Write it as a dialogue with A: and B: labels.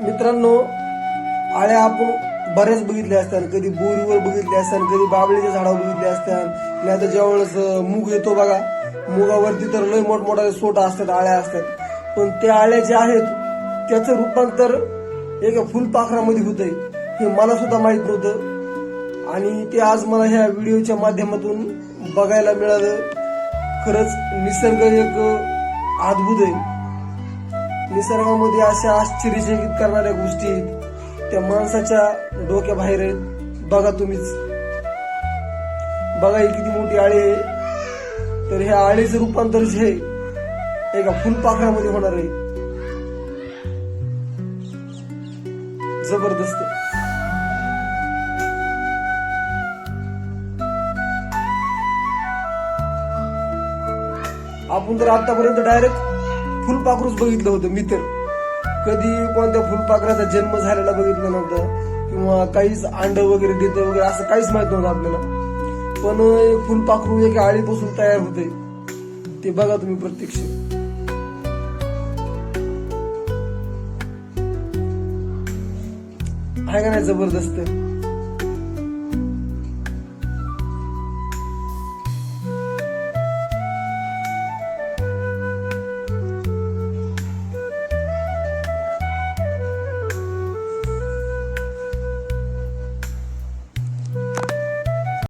A: मित्रांनो, आळ्या आपण बऱ्याच बघितल्या असतात. कधी बोरीवर बघितल्या असतात, कधी बाबळीच्या झाडावर बघितल्या असतात. नाही आता ज्यावेळेस मूग येतो बघा, मुगावरती तर लय मोठमोठ्या सोटा असतात, आळ्या असतात. पण त्या आळ्या ज्या आहेत त्याचं रूपांतर एका फुलपाखरामध्ये होतंय हे मला सुद्धा माहित नव्हतं. आणि ते आज मला ह्या व्हिडिओच्या माध्यमातून बघायला मिळालं. खरंच निसर्ग एक अद्भुत आहे. निसर्गामध्ये अशा आश्चर्यचकित करणाऱ्या गोष्टी आहेत त्या माणसाच्या डोक्याबाहेर आहेत. बघा तुम्हीच, बघा ही किती मोठी आळी आहे. तर ह्या आळीचं रूपांतर जे आहे एका फुलपाखरामध्ये होणार आहे. जबरदस्त. आपण तर आतापर्यंत डायरेक्ट फुलपाखरूच बघितलं होतं. मी तर कधी कोणत्या फुलपाखराचा जन्म झालेला बघितला नव्हता किंवा काहीच अंड वगैरे देतं वगैरे असं काहीच माहित नव्हतं आपल्याला. पण फुलपाखरू एक आळीपासून तयार होते ते बघा तुम्ही प्रत्यक्ष. आहे का नाही जबरदस्त.